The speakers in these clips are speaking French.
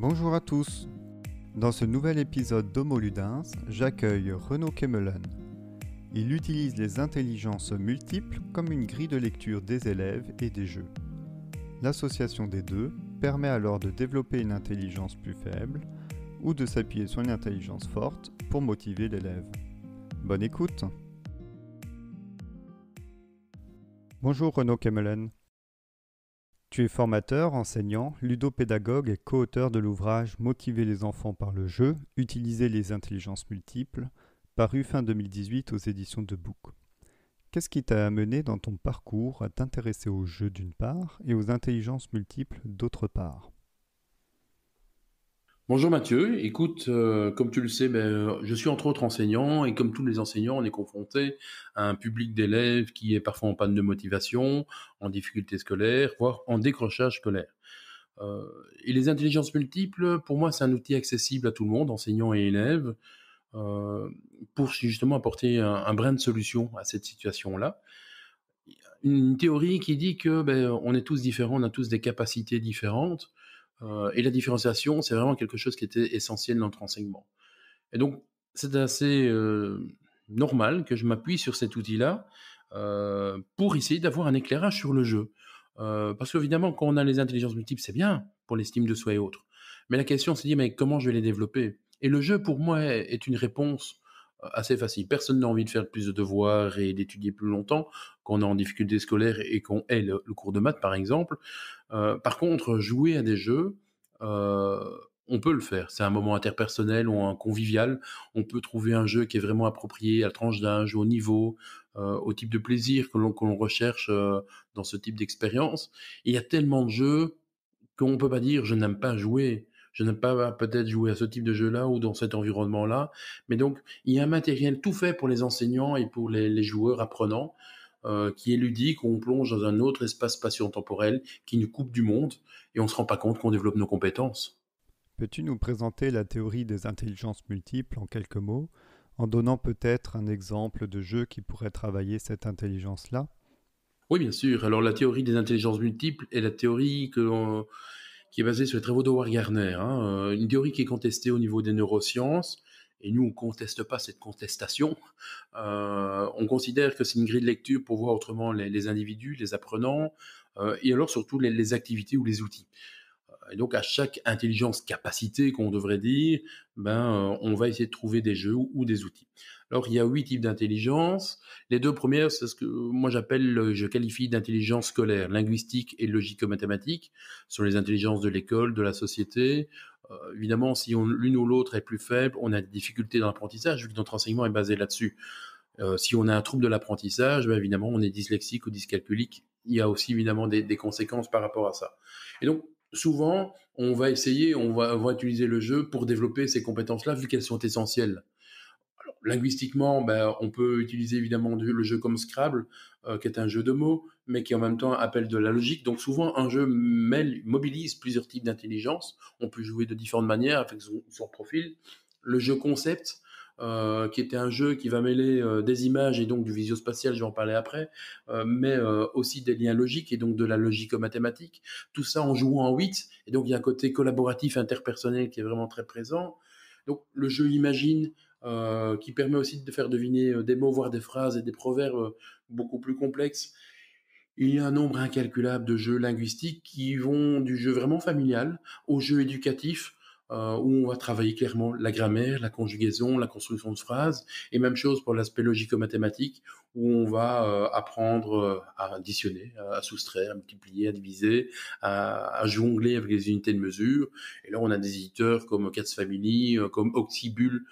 Bonjour à tous. Dans ce nouvel épisode d'Homo Ludens, j'accueille Renaud Kemmelen. Il utilise les intelligences multiples comme une grille de lecture des élèves et des jeux. L'association des deux permet alors de développer une intelligence plus faible ou de s'appuyer sur une intelligence forte pour motiver l'élève. Bonne écoute. Bonjour Renaud Kemmelen. Tu es formateur, enseignant, ludopédagogue et co-auteur de l'ouvrage Motiver les enfants par le jeu, utiliser les intelligences multiples, paru fin 2018 aux éditions de Book. Qu'est-ce qui t'a amené dans ton parcours à t'intéresser aux jeux d'une part et aux intelligences multiples d'autre part ? Bonjour Mathieu, écoute, comme tu le sais, je suis entre autres enseignant et comme tous les enseignants, on est confronté à un public d'élèves qui est parfois en panne de motivation, en difficulté scolaire, voire en décrochage scolaire. Et les intelligences multiples, pour moi, c'est un outil accessible à tout le monde, enseignants et élèves, pour justement apporter un brin de solution à cette situation-là. Une théorie qui dit que on est tous différents, on a tous des capacités différentes. Et la différenciation, c'est vraiment quelque chose qui était essentiel dans notre enseignement. Et donc, c'est assez normal que je m'appuie sur cet outil-là pour essayer d'avoir un éclairage sur le jeu. Parce qu'évidemment, quand on a les intelligences multiples, c'est bien pour l'estime de soi et autres. Mais la question, c'est de dire, mais comment je vais les développer ? Et le jeu, pour moi, est une réponse assez facile. Personne n'a envie de faire plus de devoirs et d'étudier plus longtemps quand on est en difficulté scolaire et qu'on ait le cours de maths, par exemple. Par contre, jouer à des jeux, on peut le faire. C'est un moment interpersonnel ou un convivial. On peut trouver un jeu qui est vraiment approprié à la tranche d'âge, au niveau, au type de plaisir que l'on recherche dans ce type d'expérience. Il y a tellement de jeux qu'on peut pas dire je n'aime pas jouer. Je n'aime pas peut-être jouer à ce type de jeu-là ou dans cet environnement-là. Mais donc, il y a un matériel tout fait pour les enseignants et pour les joueurs apprenants qui est ludique, où on plonge dans un autre espace spatio-temporel qui nous coupe du monde et on ne se rend pas compte qu'on développe nos compétences. Peux-tu nous présenter la théorie des intelligences multiples en quelques mots, en donnant peut-être un exemple de jeu qui pourrait travailler cette intelligence-là ? Oui, bien sûr. Alors, la théorie des intelligences multiples est la théorie qui est basée sur les travaux d'Howard Gardner. Une théorie qui est contestée au niveau des neurosciences. Et nous, on ne conteste pas cette contestation. On considère que c'est une grille de lecture pour voir autrement les individus, les apprenants, et alors surtout les activités ou les outils. Et donc, à chaque intelligence, capacité qu'on devrait dire, on va essayer de trouver des jeux ou des outils. Alors, il y a 8 types d'intelligence. Les deux premières, c'est ce que moi je qualifie d'intelligence scolaire, linguistique et logico-mathématique. Ce sont les intelligences de l'école, de la société. Évidemment, si l'une ou l'autre est plus faible, on a des difficultés dans l'apprentissage, vu que notre enseignement est basé là-dessus. Si on a un trouble de l'apprentissage, évidemment, on est dyslexique ou dyscalculique. Il y a aussi évidemment des conséquences par rapport à ça. Et donc, souvent, on va utiliser le jeu pour développer ces compétences-là, vu qu'elles sont essentielles. Alors, linguistiquement, on peut utiliser évidemment le jeu comme Scrabble, qui est un jeu de mots, mais qui en même temps appelle de la logique. Donc souvent, un jeu mobilise plusieurs types d'intelligence. On peut jouer de différentes manières avec son profil. Le jeu concept, qui était un jeu qui va mêler des images et donc du visio-spatial, je vais en parler après, mais aussi des liens logiques et donc de la logico-mathématique. Tout ça en jouant en 8, et donc il y a un côté collaboratif interpersonnel qui est vraiment très présent. Donc le jeu imagine, qui permet aussi de faire deviner des mots, voire des phrases et des proverbes beaucoup plus complexes. Il y a un nombre incalculable de jeux linguistiques qui vont du jeu vraiment familial au jeu éducatif, où on va travailler clairement la grammaire, la conjugaison, la construction de phrases, et même chose pour l'aspect logico-mathématique, où on va apprendre à additionner, à soustraire, à multiplier, à diviser, à jongler avec les unités de mesure. Et là, on a des éditeurs comme Cats Family, comme Octibule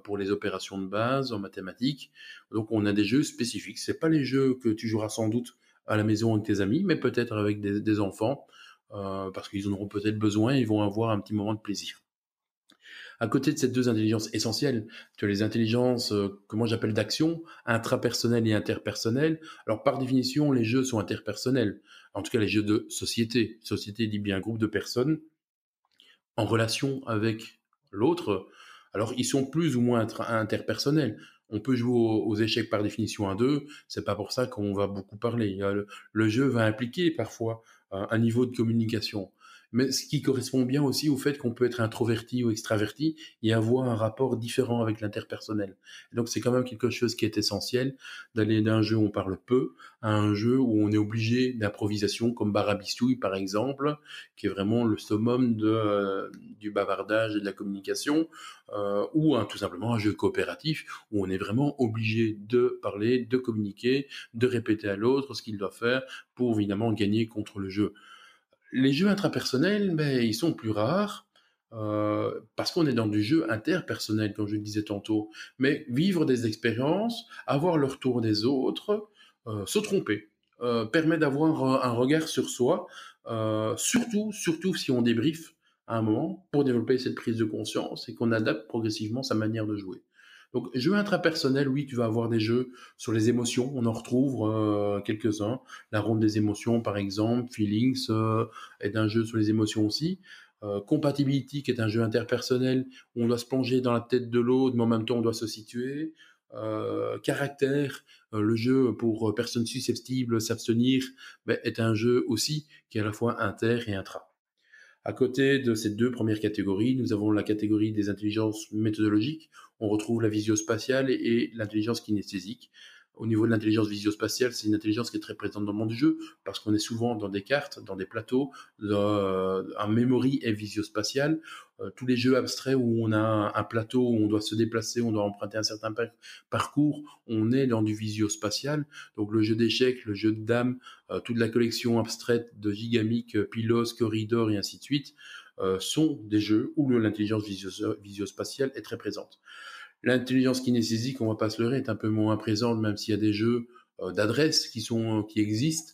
pour les opérations de base en mathématiques. Donc, on a des jeux spécifiques. C'est pas les jeux que tu joueras sans doute à la maison avec tes amis, mais peut-être avec des enfants, parce qu'ils en auront peut-être besoin et ils vont avoir un petit moment de plaisir. À côté de ces deux intelligences essentielles, tu as les intelligences que moi j'appelle d'action, intrapersonnelles et interpersonnelles. Alors par définition, les jeux sont interpersonnels. En tout cas, les jeux de société. Société dit bien un groupe de personnes en relation avec l'autre. Alors, ils sont plus ou moins interpersonnels. On peut jouer aux échecs par définition à deux. C'est pas pour ça qu'on va beaucoup parler. Le jeu va impliquer parfois un niveau de communication. mais ce qui correspond bien aussi au fait qu'on peut être introverti ou extraverti et avoir un rapport différent avec l'interpersonnel. Et donc c'est quand même quelque chose qui est essentiel, d'aller d'un jeu où on parle peu à un jeu où on est obligé d'improvisation, comme Barabistouille par exemple, qui est vraiment le summum du bavardage et de la communication, ou tout simplement un jeu coopératif où on est vraiment obligé de parler, de communiquer, de répéter à l'autre ce qu'il doit faire pour évidemment gagner contre le jeu. Les jeux intrapersonnels, ben, ils sont plus rares parce qu'on est dans du jeu interpersonnel, comme je le disais tantôt. Mais vivre des expériences, avoir le retour des autres, se tromper, permet d'avoir un regard sur soi, surtout si on débriefe à un moment, pour développer cette prise de conscience et qu'on adapte progressivement sa manière de jouer. Donc, jeux intrapersonnels, oui, tu vas avoir des jeux sur les émotions, on en retrouve quelques-uns. La ronde des émotions, par exemple, Feelings est un jeu sur les émotions aussi. Compatibility, qui est un jeu interpersonnel où on doit se plonger dans la tête de l'autre, mais en même temps on doit se situer. Caractère, le jeu pour personnes susceptibles s'abstenir, ben, est un jeu aussi qui est à la fois inter et intra. À côté de ces deux premières catégories, nous avons la catégorie des intelligences méthodologiques. On retrouve la visio-spatiale et l'intelligence kinesthésique. Au niveau de l'intelligence visio-spatiale, c'est une intelligence qui est très présente dans le monde du jeu, parce qu'on est souvent dans des cartes, dans des plateaux, un memory est visio-spatial. Tous les jeux abstraits où on a un plateau, où on doit se déplacer, on doit emprunter un certain parcours, on est dans du visio-spatial. Donc le jeu d'échecs, le jeu de dames, toute la collection abstraite de Gigamic, Pylos, Corridor et ainsi de suite, sont des jeux où l'intelligence visio-spatiale est très présente. L'intelligence kinesthésique, on va pas se leurrer, est un peu moins présente, même s'il y a des jeux d'adresse qui existent,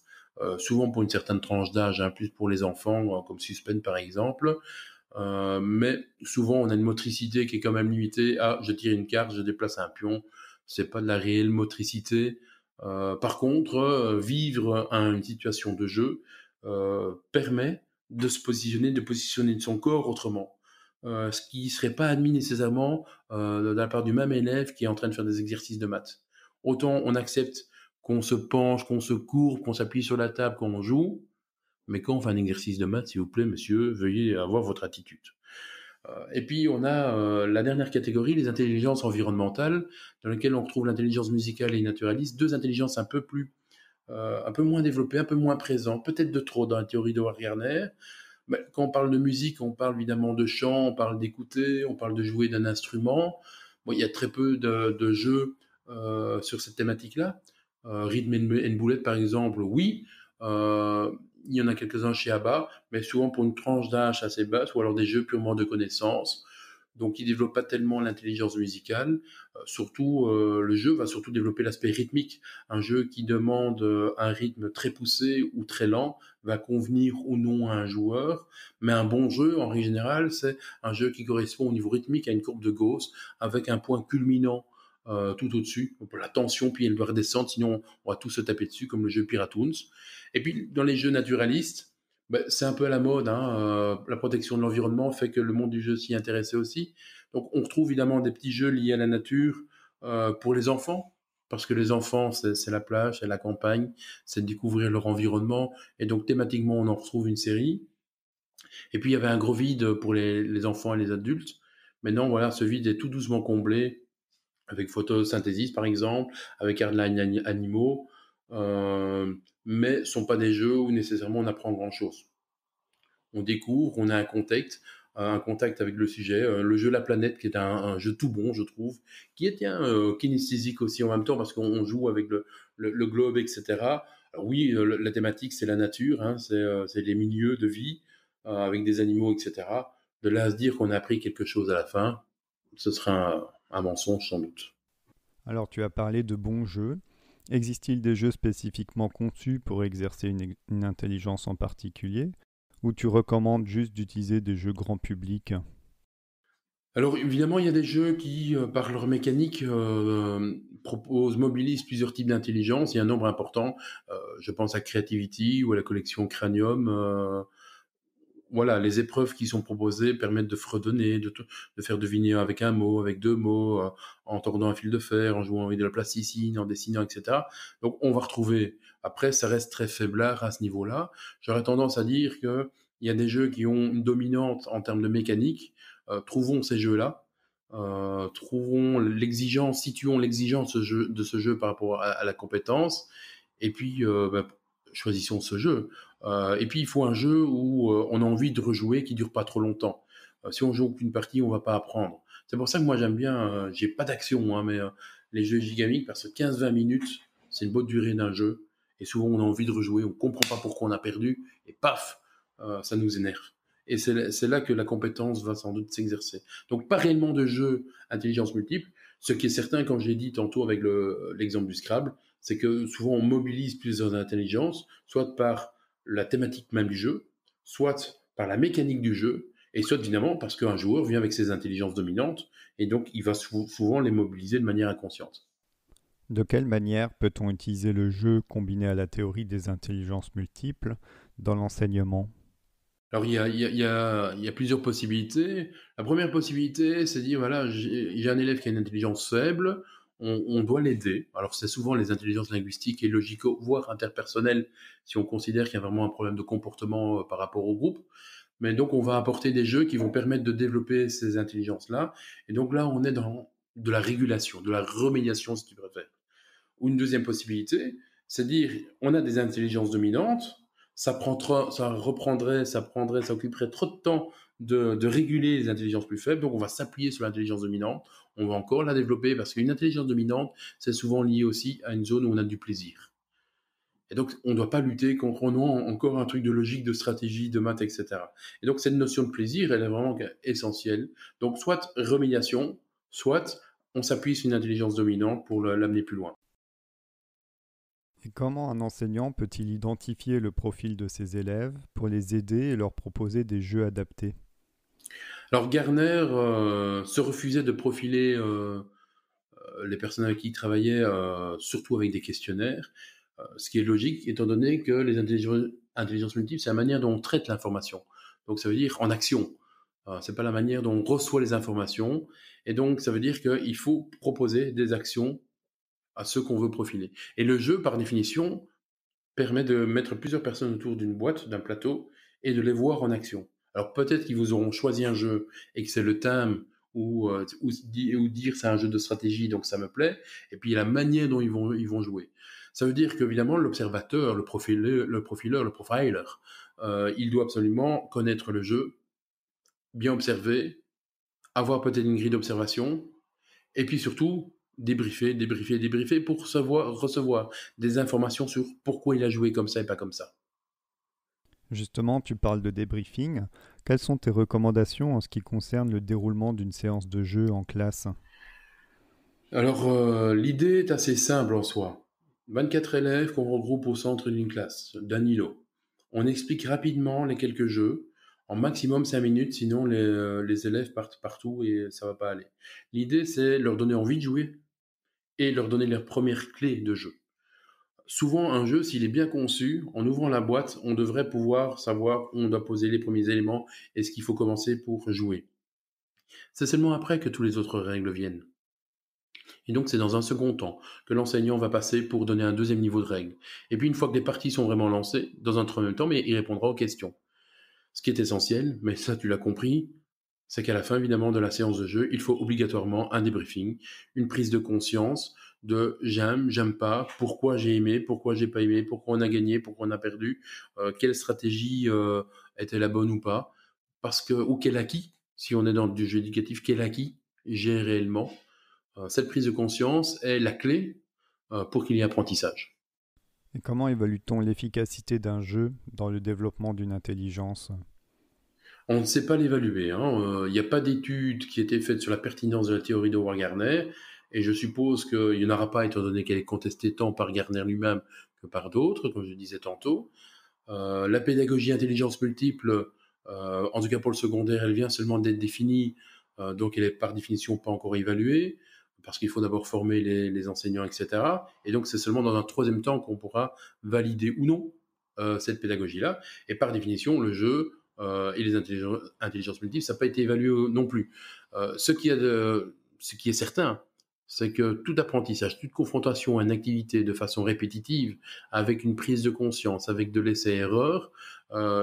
souvent pour une certaine tranche d'âge, hein, plus pour les enfants, comme Suspend par exemple. Mais souvent, on a une motricité qui est quand même limitée à je tire une carte, je déplace un pion. C'est pas de la réelle motricité. Par contre, vivre une situation de jeu permet de se positionner, de positionner son corps autrement. Ce qui serait pas admis nécessairement de la part du même élève qui est en train de faire des exercices de maths. Autant on accepte qu'on se penche, qu'on se courbe, qu'on s'appuie sur la table, qu'on joue, mais quand on fait un exercice de maths, s'il vous plaît, monsieur, veuillez avoir votre attitude. Et puis, on a la dernière catégorie, les intelligences environnementales, dans lesquelles on retrouve l'intelligence musicale et naturaliste, deux intelligences un peu moins développées, un peu moins présentes, peut-être de trop dans la théorie de Howard-Gardner. Mais quand on parle de musique, on parle évidemment de chant, on parle d'écouter, on parle de jouer d'un instrument. Bon, il y a très peu de jeux sur cette thématique-là. Rhythm and Bullet, par exemple, oui. Il y en a quelques-uns chez ABBA, mais souvent pour une tranche d'âge assez basse, ou alors des jeux purement de connaissances. Donc, ils ne développent pas tellement l'intelligence musicale. Surtout, le jeu va surtout développer l'aspect rythmique. Un jeu qui demande un rythme très poussé ou très lent va convenir ou non à un joueur. Mais un bon jeu, en règle générale, c'est un jeu qui correspond au niveau rythmique à une courbe de Gauss, avec un point culminant tout au-dessus. La tension, puis elle doit redescendre, sinon on va tous se taper dessus, comme le jeu Piratoons. Et puis, dans les jeux naturalistes, ben, c'est un peu à la mode. Hein, la protection de l'environnement fait que le monde du jeu s'y intéressait aussi. Donc, on retrouve évidemment des petits jeux liés à la nature pour les enfants, parce que les enfants, c'est la plage, c'est la campagne, c'est de découvrir leur environnement. Et donc, thématiquement, on en retrouve une série. Et puis, il y avait un gros vide pour les enfants et les adultes. Maintenant, voilà, ce vide est tout doucement comblé avec photosynthèse, par exemple, avec Hardline Animaux. Mais ce ne sont pas des jeux où nécessairement on apprend grand-chose. On découvre, on a un contact avec le sujet. Le jeu La Planète, qui est un jeu tout bon, je trouve, qui est kinesthésique aussi en même temps, parce qu'on joue avec le globe, etc. Alors oui, la thématique, c'est la nature, hein, c'est les milieux de vie, avec des animaux, etc. De là à se dire qu'on a appris quelque chose à la fin, ce sera un mensonge sans doute. Alors tu as parlé de bons jeux. Existe-t-il des jeux spécifiquement conçus pour exercer une intelligence en particulier, ou tu recommandes juste d'utiliser des jeux grand public? Alors évidemment, il y a des jeux qui, par leur mécanique, mobilisent plusieurs types d'intelligence. Il y a un nombre important. Je pense à Creativity ou à la collection Cranium. Voilà, les épreuves qui sont proposées permettent de fredonner, de faire deviner avec un mot, avec deux mots, en tordant un fil de fer, en jouant avec de la plasticine, en dessinant, etc. Donc on va retrouver. Après, ça reste très faiblard à ce niveau-là. J'aurais tendance à dire que Il y a des jeux qui ont une dominante en termes de mécanique. Trouvons ces jeux-là. Trouvons l'exigence, situons l'exigence de ce jeu par rapport à la compétence. Et puis, choisissons ce jeu. Et puis, il faut un jeu où on a envie de rejouer, qui dure pas trop longtemps. Si on joue qu'une partie, on va pas apprendre. C'est pour ça que moi, j'aime bien, j'ai pas d'action, hein, mais les jeux gigamiques, parce que 15-20 minutes, c'est une bonne durée d'un jeu. Et souvent, on a envie de rejouer, on comprend pas pourquoi on a perdu, et paf, ça nous énerve. Et c'est là que la compétence va sans doute s'exercer. Donc, pas réellement de jeu intelligence multiple. Ce qui est certain, comme je l'ai dit tantôt avec l'exemple du Scrabble, c'est que souvent on mobilise plusieurs intelligences, soit par la thématique même du jeu, soit par la mécanique du jeu, et soit évidemment parce qu'un joueur vient avec ses intelligences dominantes, et donc il va souvent les mobiliser de manière inconsciente. De quelle manière peut-on utiliser le jeu combiné à la théorie des intelligences multiples dans l'enseignement? Alors il y a plusieurs possibilités. La première possibilité, c'est de dire, voilà, j'ai un élève qui a une intelligence faible, on doit l'aider. Alors c'est souvent les intelligences linguistiques et logico, voire interpersonnelles, si on considère qu'il y a vraiment un problème de comportement par rapport au groupe. Mais donc on va apporter des jeux qui vont permettre de développer ces intelligences-là. Et donc là, on est dans de la régulation, de la remédiation, si tu préfères. Ou une deuxième possibilité, c'est de dire, on a des intelligences dominantes, ça prendrait, ça occuperait trop de temps de réguler les intelligences plus faibles, donc on va s'appuyer sur l'intelligence dominante, on va encore la développer, parce qu'une intelligence dominante, c'est souvent lié aussi à une zone où on a du plaisir. Et donc, on ne doit pas lutter contre encore un truc de logique, de stratégie, de maths, etc. Et donc, cette notion de plaisir, elle est vraiment essentielle. Donc, soit remédiation, soit on s'appuie sur une intelligence dominante pour l'amener plus loin. Et comment un enseignant peut-il identifier le profil de ses élèves pour les aider et leur proposer des jeux adaptés? Alors, Garner se refusait de profiler les personnes avec qui il travaillait, surtout avec des questionnaires, ce qui est logique, étant donné que les intelligences multiples, c'est la manière dont on traite l'information. Donc, ça veut dire en action. C'est pas la manière dont on reçoit les informations. Et donc, ça veut dire qu'il faut proposer des actions à ceux qu'on veut profiler. Et le jeu, par définition, permet de mettre plusieurs personnes autour d'une boîte, d'un plateau, et de les voir en action. Alors peut-être qu'ils vous auront choisi un jeu et que c'est le thème ou dire c'est un jeu de stratégie, donc ça me plaît, et puis la manière dont ils vont jouer. Ça veut dire qu'évidemment, l'observateur, le profiler, il doit absolument connaître le jeu, bien observer, avoir peut-être une grille d'observation, et puis surtout, débriefer pour recevoir des informations sur pourquoi il a joué comme ça et pas comme ça. Justement, tu parles de débriefing. Quelles sont tes recommandations en ce qui concerne le déroulement d'une séance de jeu en classe? Alors, l'idée est assez simple en soi. 24 élèves qu'on regroupe au centre d'une classe, d'un îlot. On explique rapidement les quelques jeux, en maximum 5 minutes, sinon les élèves partent partout et ça va pas aller. L'idée, c'est leur donner envie de jouer et leur donner leurs premières clés de jeu. Souvent, un jeu, s'il est bien conçu, en ouvrant la boîte, on devrait pouvoir savoir où on doit poser les premiers éléments et ce qu'il faut commencer pour jouer. C'est seulement après que toutes les autres règles viennent. Et donc, c'est dans un second temps que l'enseignant va passer pour donner un deuxième niveau de règles. Et puis, une fois que les parties sont vraiment lancées, dans un troisième temps, mais il répondra aux questions. Ce qui est essentiel, mais ça, tu l'as compris, c'est qu'à la fin, évidemment, de la séance de jeu, il faut obligatoirement un débriefing, une prise de conscience de j'aime, j'aime pas, pourquoi j'ai aimé, pourquoi j'ai pas aimé, pourquoi on a gagné, pourquoi on a perdu, quelle stratégie était la bonne ou pas, parce que, ou quel acquis, si on est dans du jeu éducatif, quel acquis j'ai réellement. Cette prise de conscience est la clé pour qu'il y ait apprentissage. Et comment évalue-t-on l'efficacité d'un jeu dans le développement d'une intelligence? On ne sait pas l'évaluer, hein. Il n'y a pas d'étude qui a été faite sur la pertinence de la théorie de Howard Gardner, et je suppose qu'il n'y en aura pas, étant donné qu'elle est contestée tant par Gardner lui-même que par d'autres, comme je disais tantôt. La pédagogie intelligence multiple, en tout cas pour le secondaire, elle vient seulement d'être définie, donc elle est par définition pas encore évaluée, parce qu'il faut d'abord former les enseignants, etc. Et donc c'est seulement dans un troisième temps qu'on pourra valider ou non cette pédagogie-là. Et par définition, le jeu et les intelligences multiples, ça n'a pas été évalué non plus. Ce qui est certain, C'est que tout apprentissage, toute confrontation à une activité de façon répétitive, avec une prise de conscience, avec de l'essai-erreur,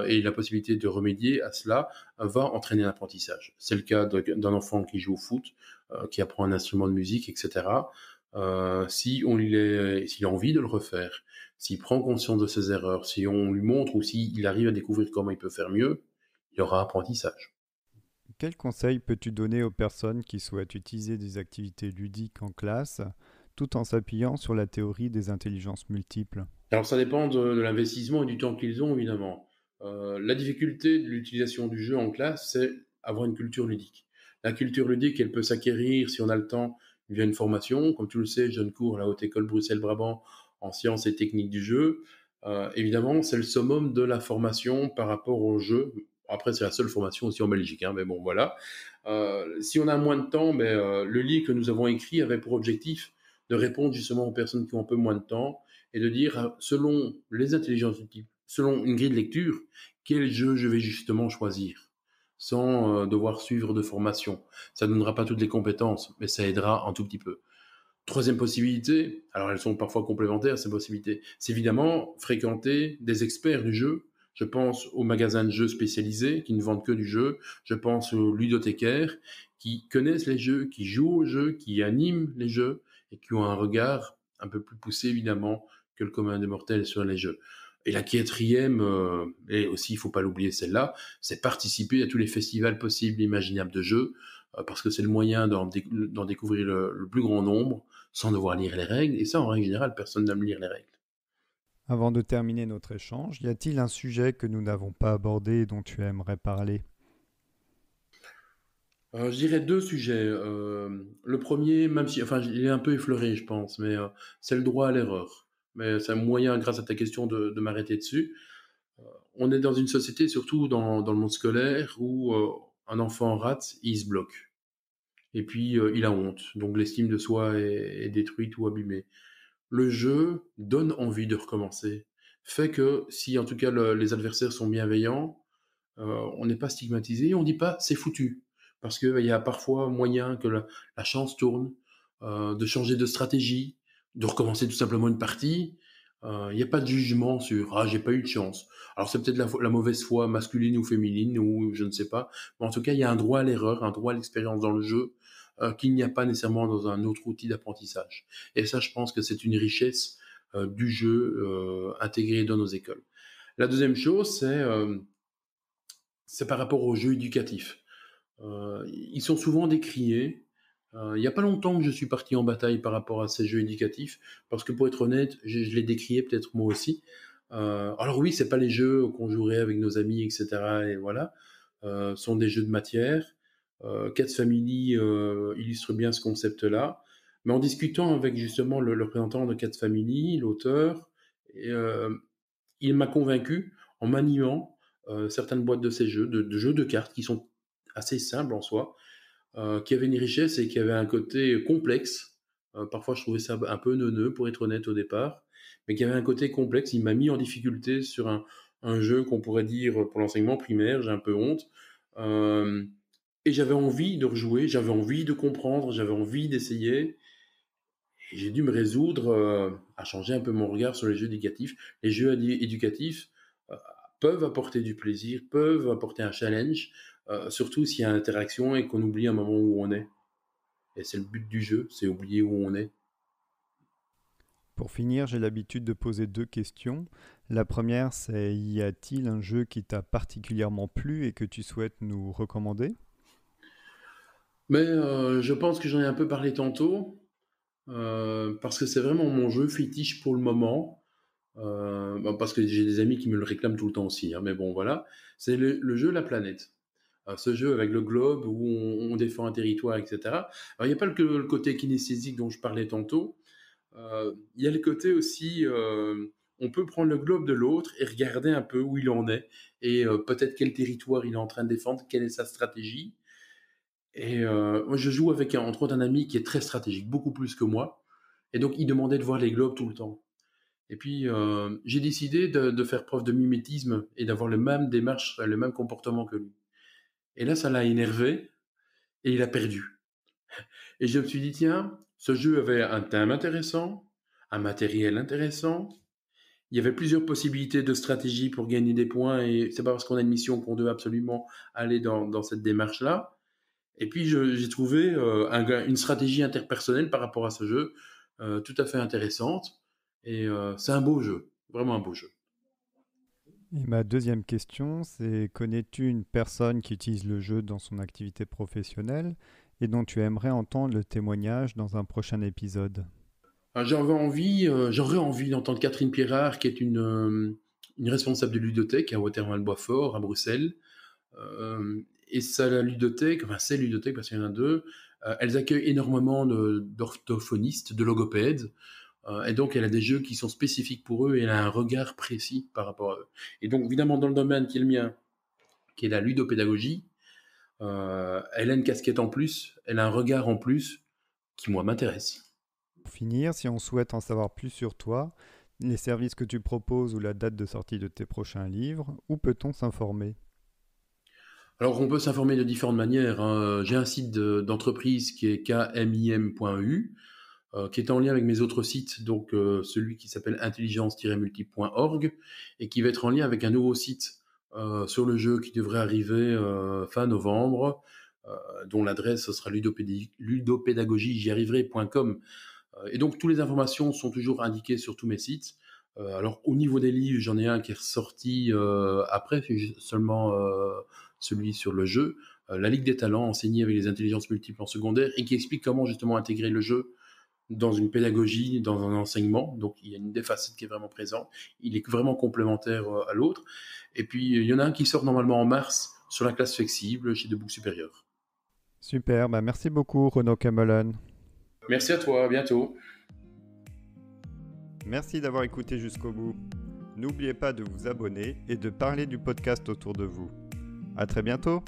et la possibilité de remédier à cela, va entraîner l'apprentissage. C'est le cas d'un enfant qui joue au foot, qui apprend un instrument de musique, etc. Si on s'il a envie de le refaire, s'il prend conscience de ses erreurs, si on lui montre ou s'il arrive à découvrir comment il peut faire mieux, il y aura apprentissage. Quels conseils peux-tu donner aux personnes qui souhaitent utiliser des activités ludiques en classe tout en s'appuyant sur la théorie des intelligences multiples? Alors ça dépend de l'investissement et du temps qu'ils ont évidemment. La difficulté de l'utilisation du jeu en classe, c'est avoir une culture ludique. La culture ludique, elle peut s'acquérir si on a le temps via une formation. Comme tu le sais, je donne cours à la Haute École Bruxelles-Brabant en sciences et techniques du jeu. Évidemment, c'est le summum de la formation par rapport au jeu. Après, c'est la seule formation aussi en Belgique, hein, mais bon, voilà. Si on a moins de temps, le livre que nous avons écrit avait pour objectif de répondre justement aux personnes qui ont un peu moins de temps et de dire, selon les intelligences multiples, selon une grille de lecture, quel jeu je vais justement choisir, sans devoir suivre de formation. Ça ne donnera pas toutes les compétences, mais ça aidera un tout petit peu. Troisième possibilité, alors elles sont parfois complémentaires, ces possibilités, c'est évidemment fréquenter des experts du jeu. Je pense aux magasins de jeux spécialisés qui ne vendent que du jeu. Je pense aux ludothécaires qui connaissent les jeux, qui jouent aux jeux, qui animent les jeux et qui ont un regard un peu plus poussé évidemment que le commun des mortels sur les jeux. Et la quatrième, et aussi il ne faut pas l'oublier celle-là, c'est participer à tous les festivals possibles et imaginables de jeux, parce que c'est le moyen d'en découvrir le plus grand nombre sans devoir lire les règles. Et ça, en règle générale, personne n'aime lire les règles. Avant de terminer notre échange, y a-t-il un sujet que nous n'avons pas abordé et dont tu aimerais parler? Je dirais deux sujets. Le premier, même si, enfin, il est un peu effleuré, je pense, mais c'est le droit à l'erreur. Mais c'est un moyen, grâce à ta question, de m'arrêter dessus. On est dans une société, surtout dans le monde scolaire, où un enfant rate, il se bloque. Et puis, il a honte. Donc, l'estime de soi est détruite ou abîmée. Le jeu donne envie de recommencer. Fait que si en tout cas les adversaires sont bienveillants, on n'est pas stigmatisé, on dit pas c'est foutu. Parce qu'il y a parfois moyen que la chance tourne, de changer de stratégie, de recommencer tout simplement une partie. Il n'y a pas de jugement sur ah j'ai pas eu de chance. Alors c'est peut-être la mauvaise foi masculine ou féminine ou je ne sais pas. Mais en tout cas il y a un droit à l'erreur, un droit à l'expérience dans le jeu qu'il n'y a pas nécessairement dans un autre outil d'apprentissage. Et ça je pense que c'est une richesse du jeu intégré dans nos écoles. La deuxième chose c'est par rapport aux jeux éducatifs. Ils sont souvent décriés. Il n'y a pas longtemps que je suis parti en bataille par rapport à ces jeux éducatifs, parce que pour être honnête, je les décriais peut-être moi aussi. Alors oui, c'est pas les jeux qu'on jouerait avec nos amis, etc. Et voilà, sont des jeux de matière. Cats Family illustre bien ce concept-là. Mais en discutant avec justement le représentant de Cats Family, l'auteur, et, il m'a convaincu en maniant certaines boîtes de ces jeux, de jeux de cartes qui sont assez simples en soi, qui avaient une richesse et qui avaient un côté complexe. Parfois, je trouvais ça un peu neuneux, pour être honnête, au départ, mais qui avait un côté complexe. Il m'a mis en difficulté sur un jeu qu'on pourrait dire pour l'enseignement primaire, j'ai un peu honte. Euh, et j'avais envie de rejouer, j'avais envie de comprendre, j'avais envie d'essayer. Et j'ai dû me résoudre à changer un peu mon regard sur les jeux éducatifs. Les jeux éducatifs euh, peuvent apporter du plaisir, peuvent apporter un challenge, surtout s'il y a interaction et qu'on oublie un moment où on est. Et c'est le but du jeu, c'est oublier où on est. Pour finir, j'ai l'habitude de poser deux questions. La première, c'est y a-t-il un jeu qui t'a particulièrement plu et que tu souhaites nous recommander? Mais je pense que j'en ai un peu parlé tantôt, parce que c'est vraiment mon jeu fétiche pour le moment. Parce que j'ai des amis qui me le réclament tout le temps aussi, hein, mais bon, voilà. C'est le jeu La Planète. Ce jeu avec le globe où on défend un territoire, etc. Alors, il n'y a pas le côté kinesthésique dont je parlais tantôt. Il y a le côté aussi, on peut prendre le globe de l'autre et regarder un peu où il en est et peut-être quel territoire il est en train de défendre, quelle est sa stratégie. Et moi, je joue avec, entre autres, un ami qui est très stratégique, beaucoup plus que moi. Et donc, il demandait de voir les globes tout le temps. Et puis, j'ai décidé de faire preuve de mimétisme et d'avoir le même démarche, le même comportement que lui. Et là, ça l'a énervé et il a perdu. Et je me suis dit, tiens, Ce jeu avait un thème intéressant, un matériel intéressant. Il y avait plusieurs possibilités de stratégie pour gagner des points et c'est pas parce qu'on a une mission qu'on doit absolument aller dans cette démarche-là. Et puis j'ai trouvé une stratégie interpersonnelle par rapport à ce jeu tout à fait intéressante. Et c'est un beau jeu, vraiment un beau jeu. Et ma deuxième question, c'est connais-tu une personne qui utilise le jeu dans son activité professionnelle et dont tu aimerais entendre le témoignage dans un prochain épisode? J'aurais envie d'entendre Catherine Pirard, qui est une responsable de ludothèque à Waterval-Boisfort, à Bruxelles. Et ça, la ludothèque, enfin c'est ludothèque parce qu'il y en a deux, elles accueillent énormément d'orthophonistes, de logopèdes, et donc elle a des jeux qui sont spécifiques pour eux et elle a un regard précis par rapport à eux. Et donc évidemment dans le domaine qui est le mien, qui est la ludopédagogie, elle a une casquette en plus, elle a un regard en plus qui moi m'intéresse. Pour finir, si on souhaite en savoir plus sur toi, les services que tu proposes ou la date de sortie de tes prochains livres, où peut-on s'informer? Alors, on peut s'informer de différentes manières, hein. J'ai un site d'entreprise qui est kmim.eu, qui est en lien avec mes autres sites, donc celui qui s'appelle intelligence-multiple.org, et qui va être en lien avec un nouveau site sur le jeu qui devrait arriver fin novembre, dont l'adresse ce sera ludopédagogie.com. Et donc, toutes les informations sont toujours indiquées sur tous mes sites. Alors, au niveau des livres, j'en ai un qui est ressorti après, c'est seulement celui sur le jeu, La Ligue des Talents, enseigné avec les intelligences multiples en secondaire, et qui explique comment justement intégrer le jeu dans une pédagogie, dans un enseignement. Donc, il y a une des facettes qui est vraiment présente. Il est vraiment complémentaire à l'autre. Et puis, il y en a un qui sort normalement en mars sur la classe flexible chez Debout Supérieur. Super, merci beaucoup Renaud Camelan. Merci à toi, à bientôt. Merci d'avoir écouté jusqu'au bout. N'oubliez pas de vous abonner et de parler du podcast autour de vous. À très bientôt.